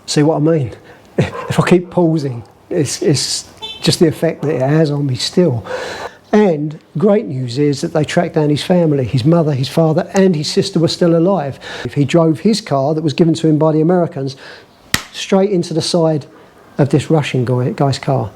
See what I mean? If I keep pausing, it's just the effect that it has on me still. And great news is that they tracked down his family. His mother, his father and his sister were still alive. He drove his car that was given to him by the Americans straight into the side of this Russian guy's car.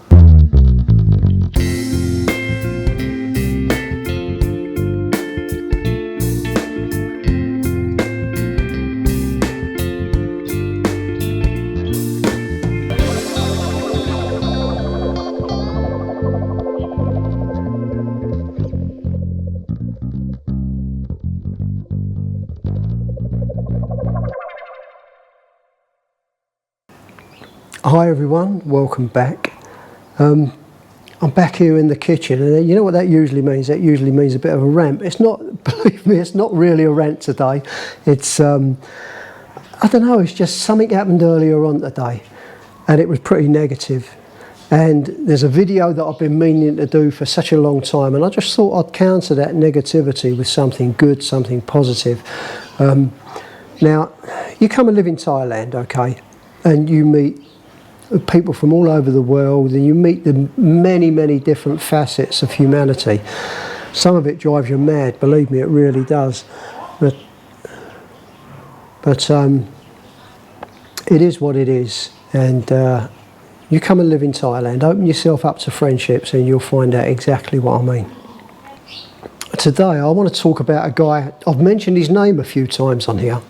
Hi everyone, welcome back. I'm back here in the kitchen, and you know what that usually means? That usually means a bit of a rant. It's not, believe me, it's not really a rant today. It's, I don't know, it's just something happened earlier on today, and it was pretty negative. And there's a video that I've been meaning to do for such a long time, and I just thought I'd counter that negativity with something good, something positive. Now, you come and live in Thailand, okay, and you meet people from all over the world, and you meet the many different facets of humanity. Some of it drives you mad, believe me, it really does. But it is what it is, and you come and live in Thailand, open yourself up to friendships, and you'll find out exactly what I mean. Today I want to talk about a guy. I've mentioned his name a few times on here,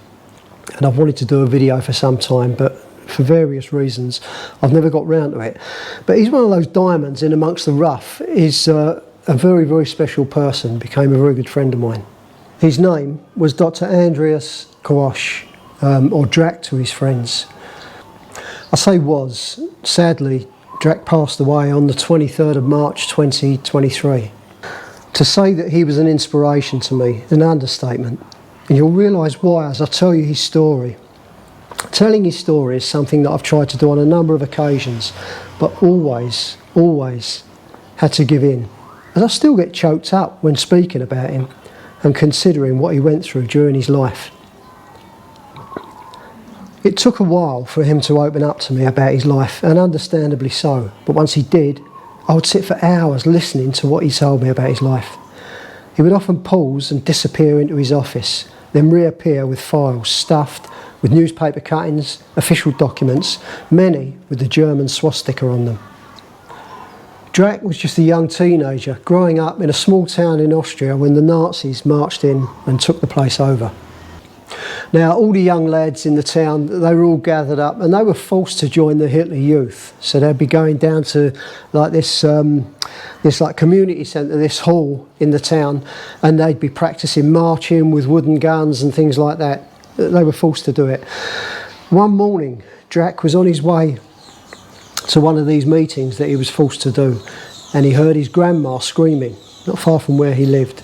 and I've wanted to do a video for some time, but for various reasons I've never got round to it. But he's one of those diamonds in amongst the rough. He's a very special person, became a very good friend of mine. His name was Dr. Andreas Kosh, or Drak to his friends. I say was, sadly Drak passed away on the 23rd of March 2023. To say that he was an inspiration to me is an understatement, and you'll realise why as I tell you his story. Telling his story is something that I've tried to do on a number of occasions, but always had to give in, as I still get choked up when speaking about him and considering what he went through during his life. It took a while for him to open up to me about his life, and understandably so, but once he did, I would sit for hours listening to what he told me about his life. He would often pause and disappear into his office, then reappear with files stuffed with newspaper cuttings, official documents, many with the German swastika on them. Drak was just a young teenager growing up in a small town in Austria when the Nazis marched in and took the place over. Now, all the young lads in the town, they were all gathered up, and they were forced to join the Hitler Youth. So they'd be going down to like this like community centre, this hall in the town, and they'd be practising marching with wooden guns and things like that. They were forced to do it. One morning, Drak was on his way to one of these meetings that he was forced to do, and he heard his grandma screaming, not far from where he lived.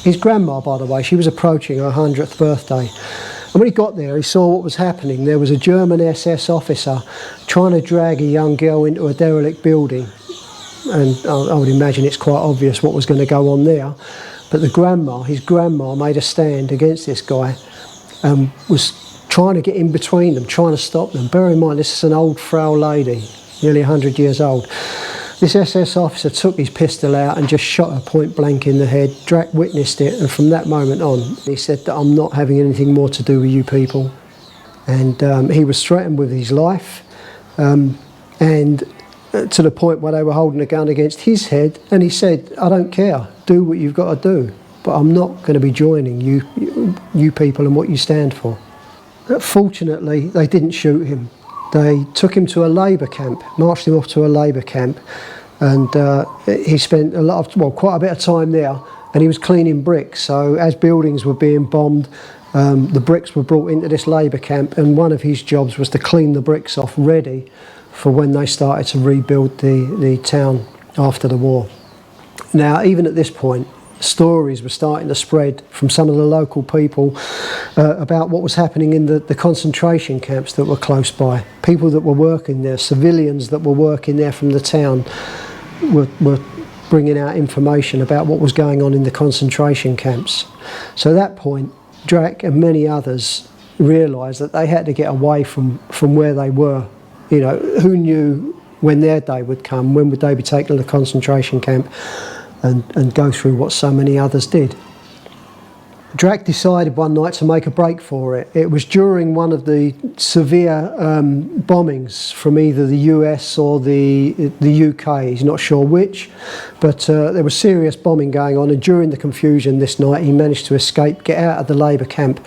His grandma, by the way, she was approaching her 100th birthday. And when he got there, he saw what was happening. There was a German SS officer trying to drag a young girl into a derelict building. And I would imagine it's quite obvious what was going to go on there. But his grandma made a stand against this guy, and was trying to get in between them, trying to stop them. Bear in mind, this is an old frail lady, nearly 100 years old. This SS officer took his pistol out and just shot her point blank in the head. Drak witnessed it, and from that moment on, he said that I'm not having anything more to do with you people. And he was threatened with his life, and to the point where they were holding a gun against his head, and he said, I don't care, do what you've got to do, but I'm not going to be joining you people and what you stand for. Fortunately, they didn't shoot him. They took him to a labour camp, marched him off to a labour camp, and he spent quite a bit of time there, and he was cleaning bricks. So as buildings were being bombed, the bricks were brought into this labour camp, and one of his jobs was to clean the bricks off, ready for when they started to rebuild the town after the war. Now, even at this point, stories were starting to spread from some of the local people about what was happening in the concentration camps that were close by. People that were working there, civilians that were working there from the town, were bringing out information about what was going on in the concentration camps. So at that point, Drak and many others realised that they had to get away from where they were. You know, who knew when their day would come? When would they be taken to the concentration camp and go through what so many others did? Drak decided one night to make a break for it. It was during one of the severe bombings from either the US or the UK, he's not sure which, but there was serious bombing going on, and during the confusion this night he managed to escape, get out of the Labour camp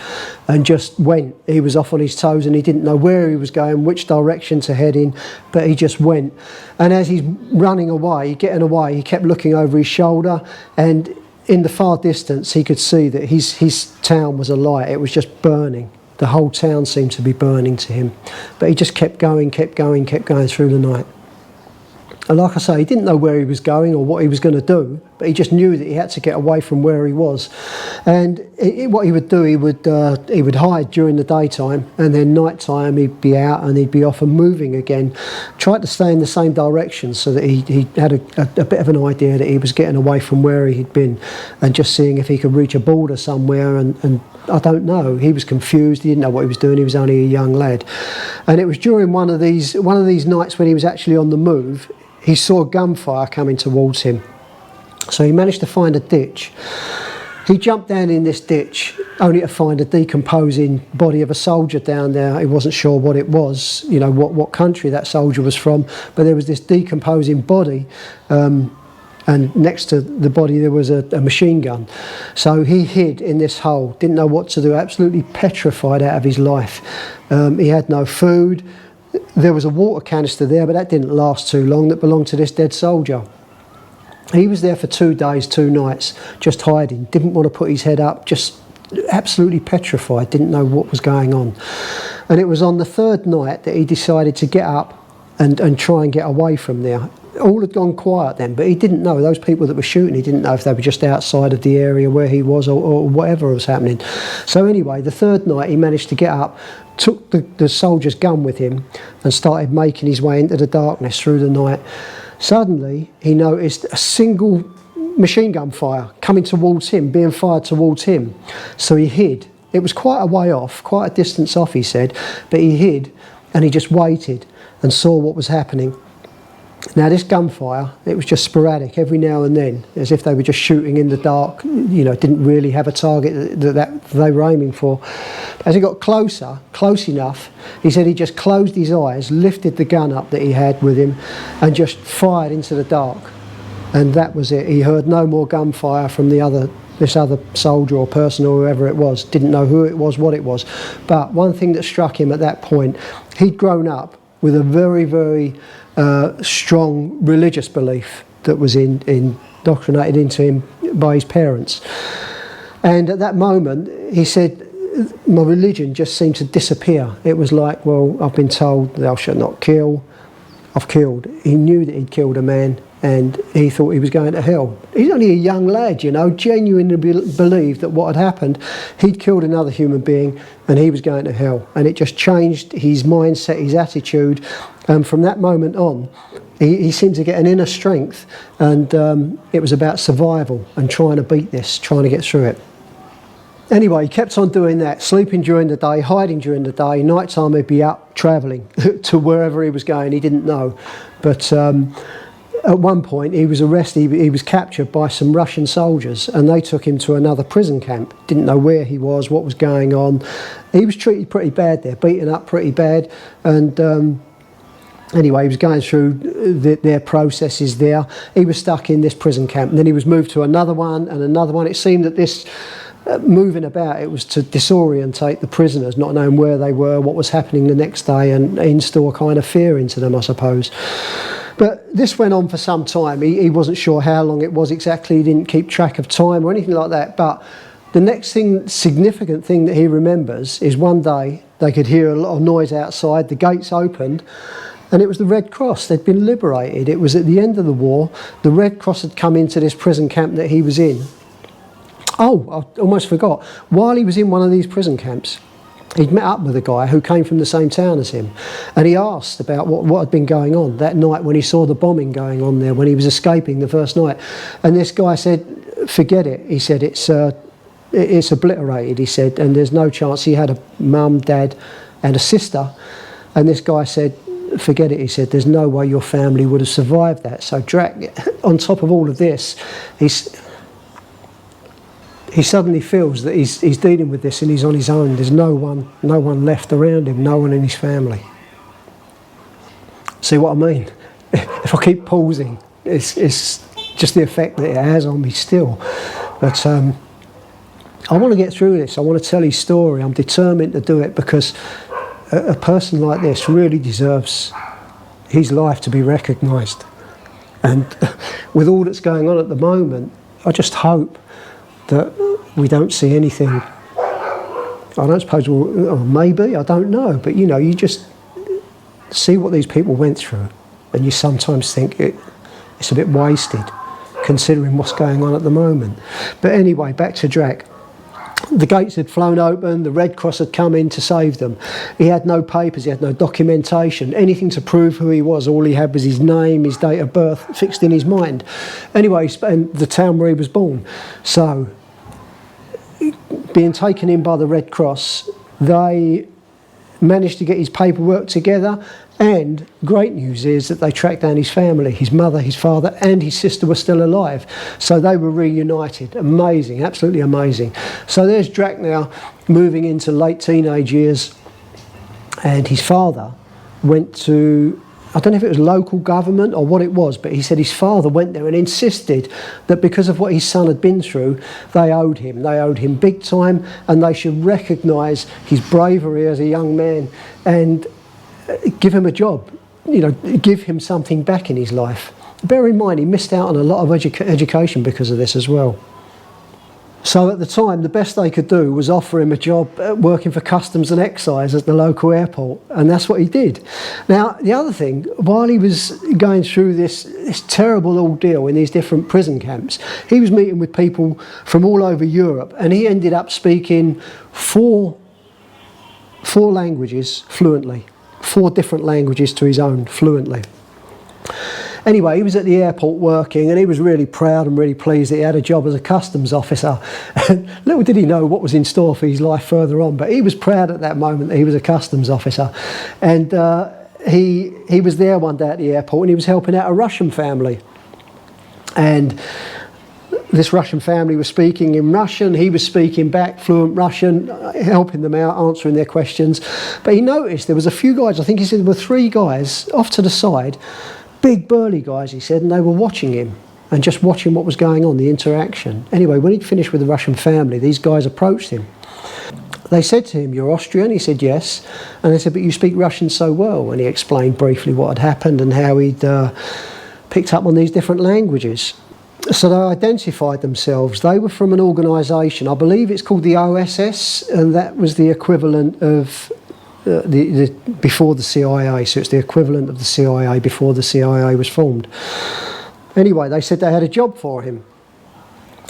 and just went. He was off on his toes and he didn't know where he was going, which direction to head in, but he just went. And as he's running away, getting away, he kept looking over his shoulder, and in the far distance he could see that his town was alight. It was just burning. The whole town seemed to be burning to him. But he just kept going through the night. And like I say, he didn't know where he was going or what he was going to do, but he just knew that he had to get away from where he was. And what he would do, he would hide during the daytime, and then night time he'd be out and he'd be off and moving again. Tried to stay in the same direction so that he had a bit of an idea that he was getting away from where he'd been, and just seeing if he could reach a border somewhere. And I don't know, he was confused, he didn't know what he was doing, he was only a young lad. And it was during one of these nights when he was actually on the move, he saw gunfire coming towards him. So he managed to find a ditch. He jumped down in this ditch only to find a decomposing body of a soldier down there. He wasn't sure what it was, you know, what country that soldier was from, but there was this decomposing body, and next to the body there was a machine gun. So he hid in this hole, didn't know what to do, absolutely petrified out of his life. He had no food. There was a water canister there, but that didn't last too long, that belonged to this dead soldier. He was there for 2 days, 2 nights, just hiding, didn't want to put his head up, just absolutely petrified, didn't know what was going on. And it was on the 3rd night that he decided to get up and try and get away from there. All had gone quiet then, but he didn't know, those people that were shooting, he didn't know if they were just outside of the area where he was or whatever was happening. So anyway, the 3rd night he managed to get up, took the soldier's gun with him and started making his way into the darkness through the night. Suddenly he noticed a single machine gun fire coming towards him, being fired towards him. So he hid. It was quite a way off, quite a distance off, he said, but he hid and he just waited and saw what was happening. Now this gunfire, it was just sporadic every now and then, as if they were just shooting in the dark, you know, didn't really have a target that they were aiming for. As he got closer, close enough, he said he just closed his eyes, lifted the gun up that he had with him and just fired into the dark. And that was it. He heard no more gunfire from this other soldier or person or whoever it was. Didn't know who it was, what it was. But one thing that struck him at that point, he'd grown up with a very, very strong religious belief that was indoctrinated into him by his parents. And at that moment, he said, my religion just seemed to disappear. It was like, well, I've been told thou shalt not kill. I've killed. He knew that he'd killed a man, and he thought he was going to hell. He's only a young lad, you know, genuinely believed that what had happened, he'd killed another human being and he was going to hell. And it just changed his mindset, his attitude. And from that moment on, he seemed to get an inner strength, and it was about survival and trying to beat this, trying to get through it. Anyway, he kept on doing that, sleeping during the day, hiding during the day. Night time he'd be out travelling to wherever he was going, he didn't know. But at one point he was arrested, he was captured by some Russian soldiers, and they took him to another prison camp. Didn't know where he was, what was going on. He was treated pretty bad there, beaten up pretty bad, and anyway, he was going through their processes there. He was stuck in this prison camp, and then he was moved to another one and another one. It seemed that this moving about, it was to disorientate the prisoners, not knowing where they were, what was happening the next day, and instill a kind of fear into them, I suppose. But this went on for some time. He wasn't sure how long it was exactly. He didn't keep track of time or anything like that. But the next significant thing that he remembers is one day they could hear a lot of noise outside, the gates opened, and it was the Red Cross. They'd been liberated. It was at the end of the war. The Red Cross had come into this prison camp that he was in. Oh, I almost forgot. While he was in one of these prison camps, he'd met up with a guy who came from the same town as him, and he asked about what had been going on that night when he saw the bombing going on there, when he was escaping the first night. And this guy said, forget it. He said, it's obliterated, he said, and there's no chance. He had a mum, dad and a sister, and this guy said, forget it, he said, there's no way your family would have survived that. So Drak, on top of all of this, he suddenly feels that he's dealing with this and he's on his own. There's no one left around him, no one in his family. See what I mean? If I keep pausing, it's just the effect that it has on me still. But I want to get through this. I want to tell his story. I'm determined to do it because a person like this really deserves his life to be recognised. And with all that's going on at the moment, I just hope that we don't see anything. I don't suppose, or maybe, I don't know, but you know, you just see what these people went through and you sometimes think it's a bit wasted considering what's going on at the moment. But anyway, back to Drak. The gates had flown open, the Red Cross had come in to save them. He had no papers, he had no documentation, anything to prove who he was. All he had was his name, his date of birth fixed in his mind. Anyway, and the town where he was born. So, being taken in by the Red Cross, they managed to get his paperwork together, and great news is that they tracked down his family. His mother, his father and his sister were still alive, so they were reunited. Amazing, absolutely amazing. So there's Drak now moving into late teenage years, and his father went to, I don't know if it was local government or what it was, but he said his father went there and insisted that because of what his son had been through, they owed him big time, and they should recognise his bravery as a young man and give him a job, you know, give him something back in his life. Bear in mind, he missed out on a lot of education because of this as well. So at the time, the best they could do was offer him a job working for customs and excise at the local airport, and that's what he did. Now, the other thing, while he was going through this terrible ordeal in these different prison camps, he was meeting with people from all over Europe, and he ended up speaking four languages fluently. 4 different languages to his own fluently. Anyway, he was at the airport working, and he was really proud and really pleased that he had a job as a customs officer. And little did he know what was in store for his life further on, but he was proud at that moment that he was a customs officer. And he was there one day at the airport, and he was helping out a Russian family. And this Russian family was speaking in Russian, he was speaking back fluent Russian, helping them out, answering their questions. But he noticed there was a few guys, I think he said there were 3 guys off to the side, big burly guys, he said, and they were watching him and just watching what was going on, the interaction. Anyway, when he'd finished with the Russian family, these guys approached him. They said to him, "You're Austrian?" He said, "Yes." And they said, "But you speak Russian so well." And he explained briefly what had happened and how he'd picked up on these different languages. So they identified themselves. They were from an organisation, I believe it's called the OSS, and that was the equivalent of before the CIA. So it's the equivalent of the CIA before the CIA was formed. Anyway, they said they had a job for him,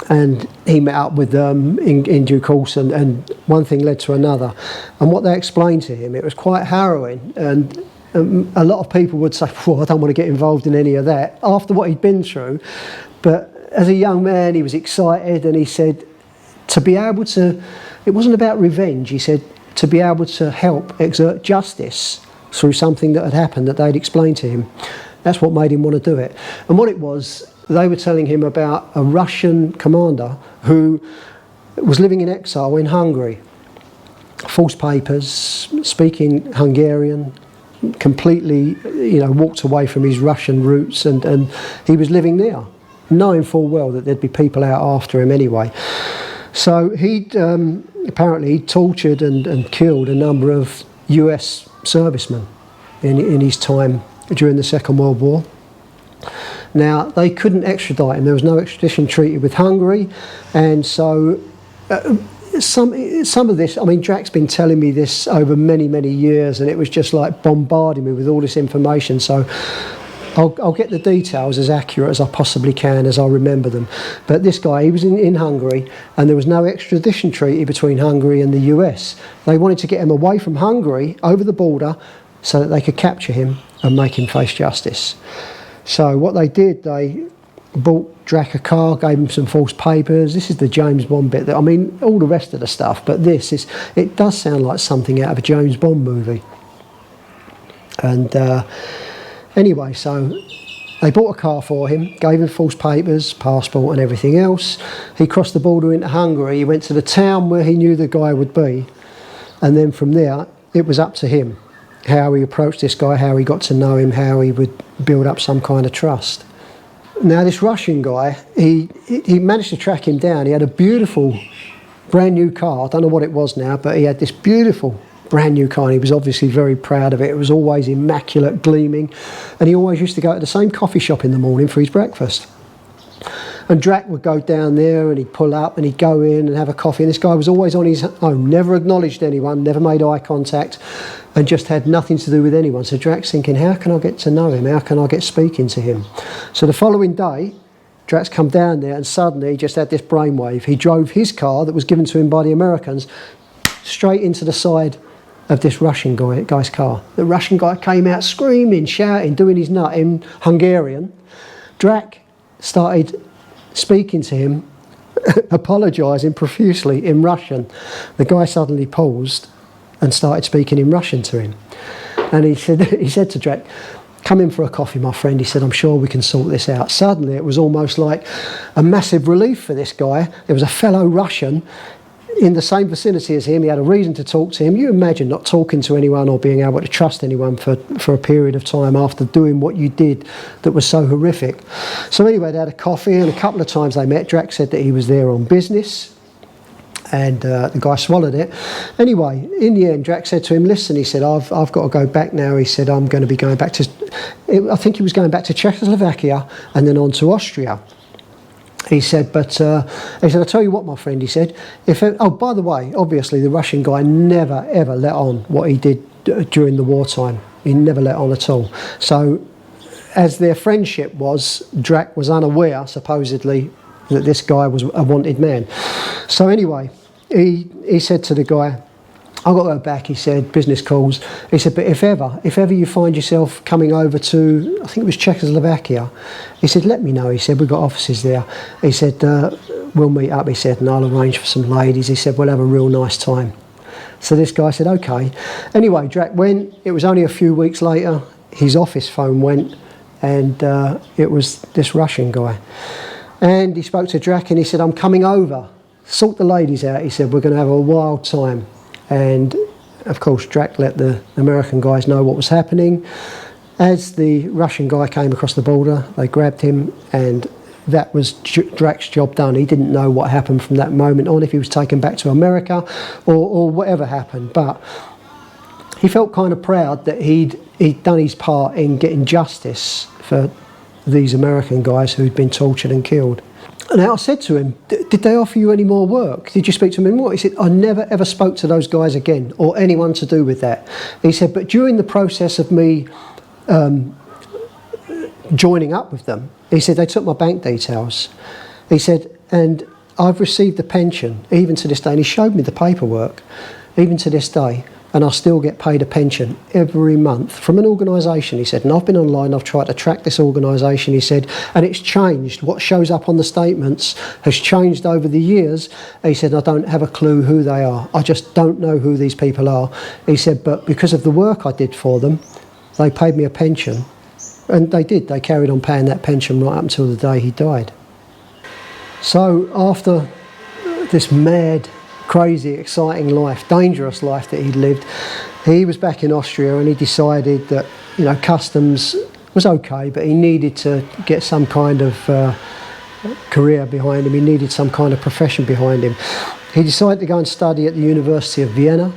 and he met up with them in due course, and one thing led to another. And what they explained to him, it was quite harrowing, and a lot of people would say, "Well, I don't want to get involved in any of that," after what he'd been through. But as a young man, he was excited, and he said to be able to, it wasn't about revenge, he said, to be able to help exert justice through something that had happened that they'd explained to him. That's what made him want to do it. And what it was, they were telling him about a Russian commander who was living in exile in Hungary. False papers, speaking Hungarian, completely, you know, walked away from his Russian roots, and he was living there, knowing full well that there'd be people out after him anyway. So he'd apparently tortured and killed a number of US servicemen in his time during the Second World War. Now, they couldn't extradite him. There was no extradition treaty with Hungary, and so some of this, I mean, Drak's been telling me this over many, many years, and it was just like bombarding me with all this information. So I'll get the details as accurate as I possibly can, as I remember them. But this guy, he was in Hungary, and there was no extradition treaty between Hungary and the US. They wanted to get him away from Hungary, over the border, so that they could capture him and make him face justice. So what they did, they bought Drak a car, gave him some false papers. This is the James Bond bit. I mean, all the rest of the stuff, but it does sound like something out of a James Bond movie. And anyway, so they bought a car for him, gave him false papers, passport and everything else. He crossed the border into Hungary. He went to the town where he knew the guy would be. And then from there, it was up to him how he approached this guy, how he got to know him, how he would build up some kind of trust. Now, this Russian guy, he managed to track him down. He had a beautiful brand new car. I don't know what it was now, but he had this beautiful brand new car, and he was obviously very proud of it. It was always immaculate, gleaming, and he always used to go to the same coffee shop in the morning for his breakfast. And Drak would go down there and he'd pull up and he'd go in and have a coffee, and this guy was always on his own, never acknowledged anyone, never made eye contact, and just had nothing to do with anyone. So Drak's thinking, how can I get to know him? How can I get speaking to him? So the following day, Drak's come down there, and suddenly he just had this brainwave. He drove his car that was given to him by the Americans straight into the side of this Russian guy's car. The Russian guy came out screaming, shouting, doing his nut in Hungarian. Drak started speaking to him, apologising profusely in Russian. The guy suddenly paused and started speaking in Russian to him. And he said to Drak, "Come in for a coffee, my friend." He said, "I'm sure we can sort this out." Suddenly it was almost like a massive relief for this guy. There was a fellow Russian in the same vicinity as him. He had a reason to talk to him. You imagine not talking to anyone or being able to trust anyone for a period of time after doing what you did that was so horrific. So anyway, they had a coffee, and a couple of times they met. Drak said that he was there on business, and the guy swallowed it. Anyway, in the end, Drak said to him, "Listen," he said, I've got to go back now." He said, "I'm going to be going back to," I think he was going back to Czechoslovakia and then on to Austria. He said, he said, "I'll tell you what, my friend," he said, oh, by the way, obviously the Russian guy never, ever let on what he did during the wartime. He never let on at all. So as their friendship was, Drak was unaware, supposedly, that this guy was a wanted man. So anyway, he said to the guy, "I've got to go back," he said, "business calls." He said, "But if ever you find yourself coming over to," I think it was Czechoslovakia, he said, "let me know." He said, "We've got offices there." He said, "We'll meet up," he said, "and I'll arrange for some ladies." He said, "We'll have a real nice time." So this guy said, "Okay." Anyway, Drak went. It was only a few weeks later, his office phone went, and it was this Russian guy. And he spoke to Drak and he said, "I'm coming over. Sort the ladies out." He said, "We're going to have a wild time." And of course, Drak let the American guys know what was happening. As the Russian guy came across the border, they grabbed him, and that was Drak's job done. He didn't know what happened from that moment on, if he was taken back to America or whatever happened. But he felt kind of proud that he'd done his part in getting justice for these American guys who'd been tortured and killed. And I said to him, "Did they offer you any more work? Did you speak to them anymore?" He said, "I never ever spoke to those guys again, or anyone to do with that." He said, "But during the process of me joining up with them," he said, "they took my bank details." He said, "And I've received a pension, even to this day." And he showed me the paperwork, even to this day. "And I still get paid a pension every month from an organisation," he said. "And I've been online, I've tried to track this organisation," he said, "and it's changed. What shows up on the statements has changed over the years." He said, "I don't have a clue who they are. I just don't know who these people are." He said, "But because of the work I did for them, they paid me a pension." And they did. They carried on paying that pension right up until the day he died. So after this mad, crazy, exciting life, dangerous life that he'd lived, he was back in Austria, and he decided that, customs was okay, but he needed to get some kind of career behind him. He needed some kind of profession behind him. He decided to go and study at the University of Vienna.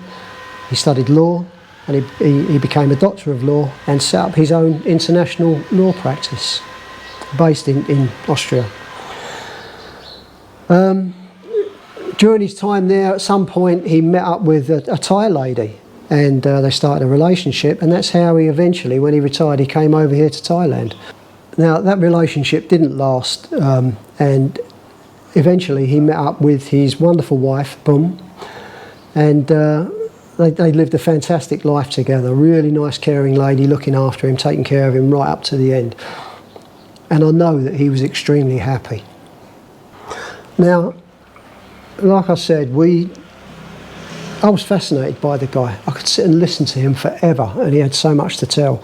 He studied law, and he became a doctor of law and set up his own international law practice based in Austria. During his time there, at some point, he met up with a Thai lady, and they started a relationship, and that's how he eventually, when he retired, he came over here to Thailand. Now, that relationship didn't last, and eventually he met up with his wonderful wife, Bum, and they lived a fantastic life together. Really nice, caring lady, looking after him, taking care of him right up to the end. and I know that he was extremely happy. Now, like I said, I was fascinated by the guy. I could sit and listen to him forever, and he had so much to tell.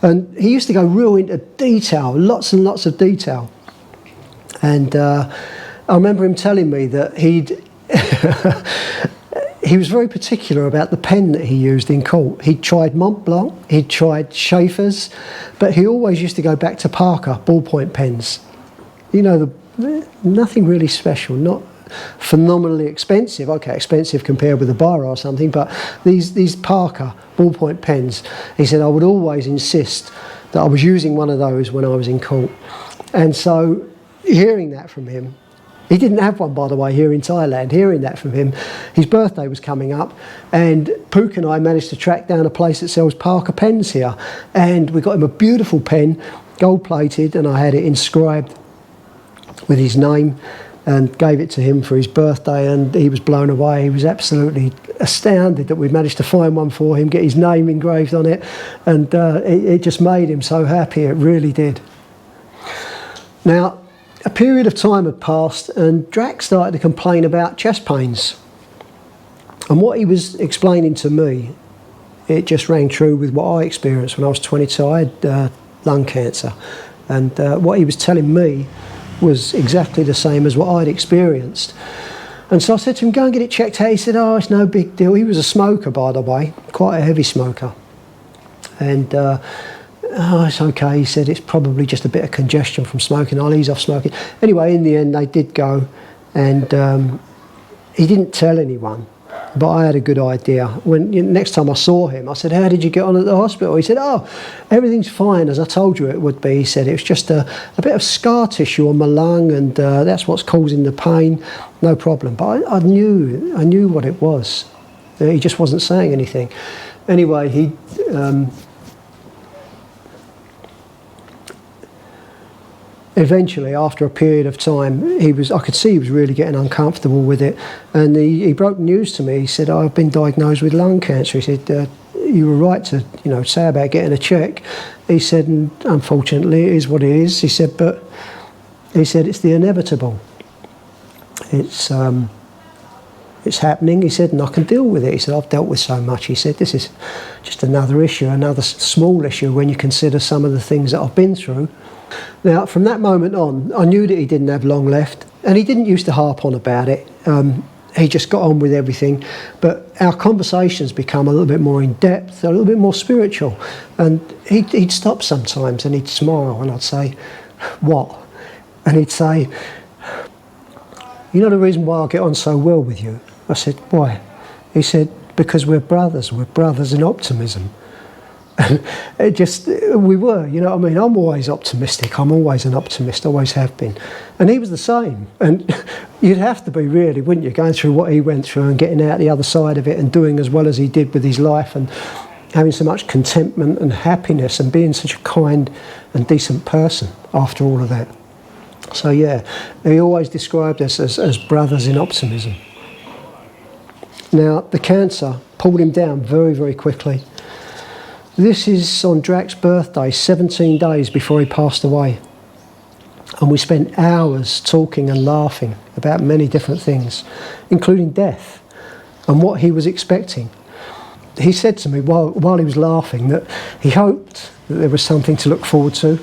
And he used to go real into detail, lots and lots of detail. And I remember him telling me that he was very particular about the pen that he used in court. He'd tried Mont Blanc, he'd tried Schaefer's, but he always used to go back to Parker ballpoint pens. You know, nothing really special, not phenomenally expensive. Okay, expensive compared with a Biro or something, but these Parker ballpoint pens, he said, I would always insist that I was using one of those when I was in court. And so hearing that from him, he didn't have one, by the way, here in Thailand. Hearing that from him, his birthday was coming up, and Pook and I managed to track down a place that sells Parker pens here, and we got him a beautiful pen, gold plated, and I had it inscribed with his name, and gave it to him for his birthday, and he was blown away. He was absolutely astounded that we managed to find one for him, get his name engraved on it, and it just made him so happy. It really did. Now, a period of time had passed, and Drak started to complain about chest pains. And what he was explaining to me, it just rang true with what I experienced when I was 22. I had lung cancer, and what he was telling me was exactly the same as what I'd experienced. And so I said to him, go and get it checked out. He said, oh, it's no big deal. He was a smoker, by the way, quite a heavy smoker. And, oh, it's okay. He said, it's probably just a bit of congestion from smoking. I'll ease off smoking. Anyway, in the end, they did go, and he didn't tell anyone. But I had a good idea. Next time I saw him, I said, how did you get on at the hospital? He said, oh, everything's fine, as I told you it would be. He said, it was just a bit of scar tissue on my lung, and that's what's causing the pain. No problem. But I knew what it was. He just wasn't saying anything. Anyway, he... Eventually, after a period of time, I could see he was really getting uncomfortable with it, and he broke news to me. He said, I've been diagnosed with lung cancer. He said, you were right to say about getting a check. He said, and unfortunately it is what it is. He said, but he said, it's the inevitable. It's happening. He said, and I can deal with it. He said, I've dealt with so much. He said, this is just another issue, another small issue when you consider some of the things that I've been through. Now, from that moment on, I knew that he didn't have long left, and he didn't used to harp on about it. He just got on with everything, but our conversations become a little bit more in depth, a little bit more spiritual. And he'd stop sometimes and he'd smile, and I'd say, what? And he'd say, you know the reason why I get on so well with you? I said, why? He said, because we're brothers in optimism. We were, you know what I mean? I'm always optimistic. I'm always an optimist, always have been. And he was the same. And you'd have to be, really, wouldn't you, going through what he went through and getting out the other side of it and doing as well as he did with his life and having so much contentment and happiness and being such a kind and decent person after all of that. So, yeah, he always described us as brothers in optimism. Now, the cancer pulled him down very, very quickly. This is on Drak's birthday, 17 days before he passed away. And we spent hours talking and laughing about many different things, including death and what he was expecting. He said to me while he was laughing that he hoped that there was something to look forward to.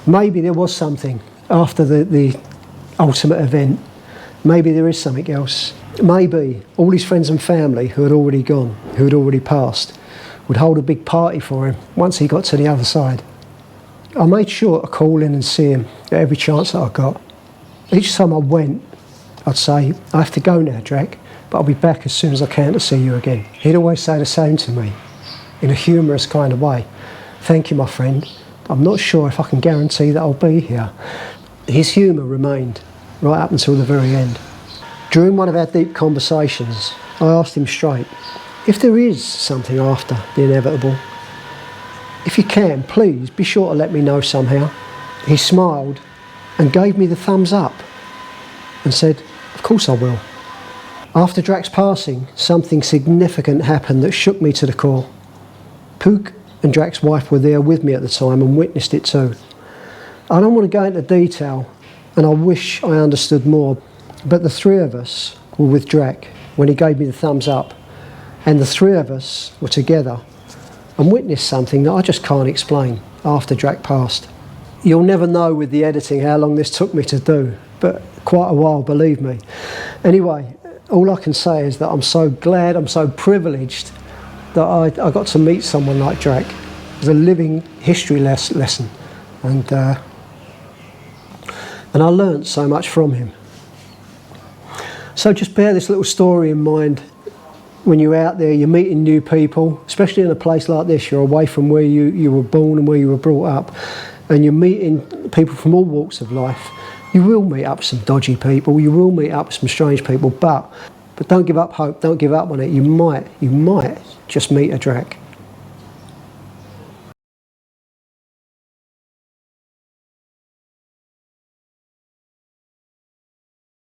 Maybe there was something after the ultimate event. Maybe there is something else. Maybe all his friends and family who had already gone, who had already passed, would hold a big party for him once he got to the other side. I made sure to call in and see him at every chance that I got. Each time I went, I'd say, I have to go now, Drak, but I'll be back as soon as I can to see you again. He'd always say the same to me, in a humorous kind of way. Thank you, my friend. I'm not sure if I can guarantee that I'll be here. His humour remained right up until the very end. During one of our deep conversations, I asked him straight, if there is something after the inevitable, if you can, please be sure to let me know somehow. He smiled and gave me the thumbs up and said, of course I will. After Drak's passing, something significant happened that shook me to the core. Pook and Drak's wife were there with me at the time and witnessed it too. I don't want to go into detail, and I wish I understood more, but the three of us were with Drak when he gave me the thumbs up, and the three of us were together and witnessed something that I just can't explain after Drak passed. You'll never know with the editing how long this took me to do, but quite a while, believe me. Anyway, all I can say is that I'm so glad, I'm so privileged that I got to meet someone like Drak. It was a living history lesson, and I learnt so much from him. So just bear this little story in mind when you're out there, you're meeting new people, especially in a place like this. You're away from where you were born and where you were brought up, and you're meeting people from all walks of life. You will meet up with some dodgy people, you will meet up with some strange people, but don't give up hope, don't give up on it. You might just meet a Drak.